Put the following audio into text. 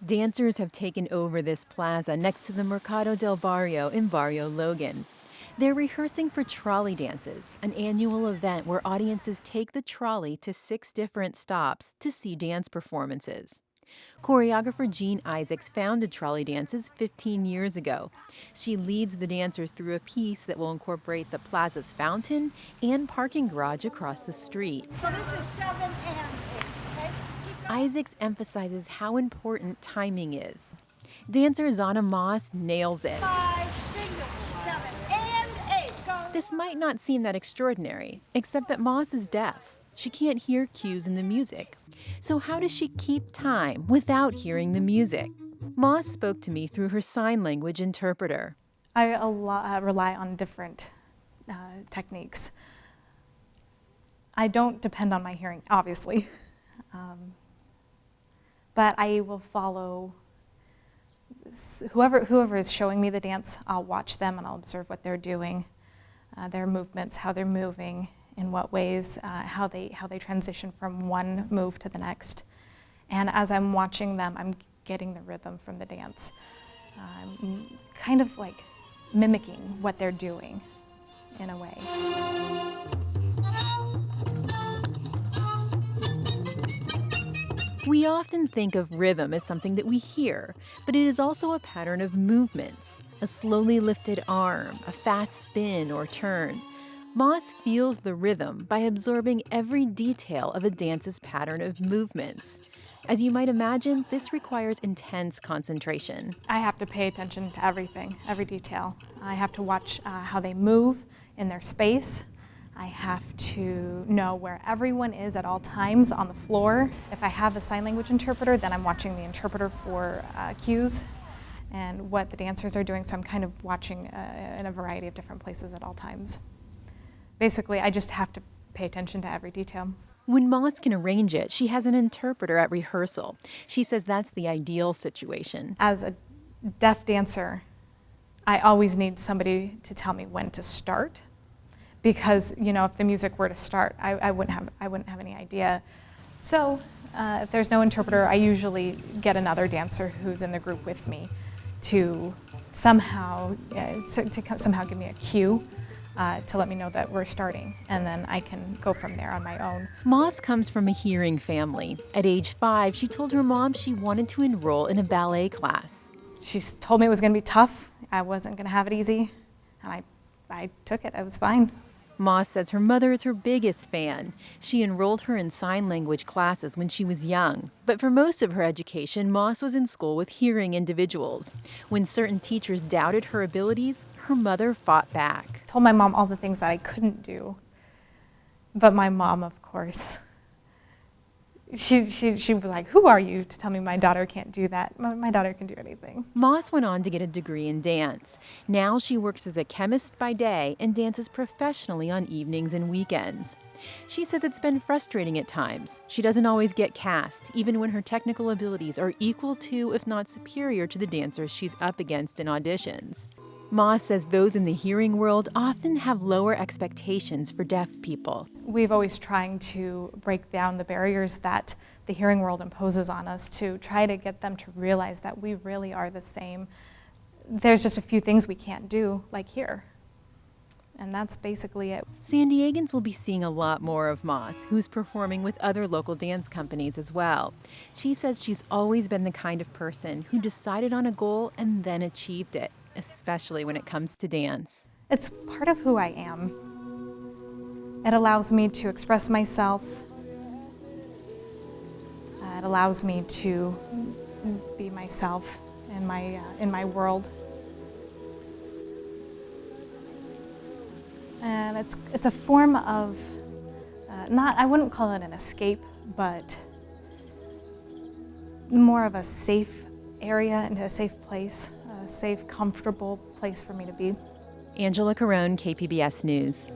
Dancers have taken over this plaza next to the Mercado del Barrio in Barrio Logan. They're rehearsing for Trolley Dances, an annual event where audiences take the trolley to 6 different stops to see dance performances. Choreographer Jean Isaacs founded Trolley Dances 15 years ago. She leads the dancers through a piece that will incorporate the plaza's fountain and parking garage across the street. So this is 7 and 8, okay? Isaacs emphasizes how important timing is. Dancer Zahna Moss nails it. 5, single, 7 and 8, go. This might not seem that extraordinary, except that Moss is deaf. She can't hear cues in the music. So how does she keep time without hearing the music? Moss spoke to me through her sign language interpreter. I rely on different techniques. I don't depend on my hearing, obviously. But I will follow whoever is showing me the dance. I'll watch them and I'll observe what they're doing, their movements, how they're moving, in what ways, how they transition from one move to the next. And as I'm watching them, I'm getting the rhythm from the dance. I'm kind of like mimicking what they're doing in a way. We often think of rhythm as something that we hear, but it is also a pattern of movements, a slowly lifted arm, a fast spin or turn. Moss feels the rhythm by absorbing every detail of a dance's pattern of movements. As you might imagine, this requires intense concentration. I have to pay attention to everything, every detail. I have to watch how they move in their space. I have to know where everyone is at all times on the floor. If I have a sign language interpreter, then I'm watching the interpreter for cues and what the dancers are doing, so I'm kind of watching in a variety of different places at all times. Basically, I just have to pay attention to every detail. When Moss can arrange it, she has an interpreter at rehearsal. She says that's the ideal situation. As a deaf dancer, I always need somebody to tell me when to start, because if the music were to start, I wouldn't have any idea. So if there's no interpreter, I usually get another dancer who's in the group with me to somehow give me a cue. To let me know that we're starting, and then I can go from there on my own. Moss comes from a hearing family. At age 5, she told her mom she wanted to enroll in a ballet class. She told me it was going to be tough. I wasn't going to have it easy, and I took it. I was fine. Moss says her mother is her biggest fan. She enrolled her in sign language classes when she was young. But for most of her education, Moss was in school with hearing individuals. When certain teachers doubted her abilities, her mother fought back. I told my mom all the things that I couldn't do. But my mom, of course, she was like, "Who are you to tell me my daughter can't do that? My daughter can do anything." Moss went on to get a degree in dance. Now she works as a chemist by day and dances professionally on evenings and weekends. She says it's been frustrating at times. She doesn't always get cast, even when her technical abilities are equal to, if not superior to, the dancers she's up against in auditions. Moss says those in the hearing world often have lower expectations for deaf people. We've always trying to break down the barriers that the hearing world imposes on us to try to get them to realize that we really are the same. There's just a few things we can't do, like here. And that's basically it. San Diegans will be seeing a lot more of Moss, who's performing with other local dance companies as well. She says she's always been the kind of person who decided on a goal and then achieved it, especially when it comes to dance. It's part of who I am. It allows me to express myself. It allows me to be myself in my world. And it's a form of, I wouldn't call it an escape, but more of a safe area and a safe place, a safe, comfortable place for me to be. Angela Carone, KPBS News.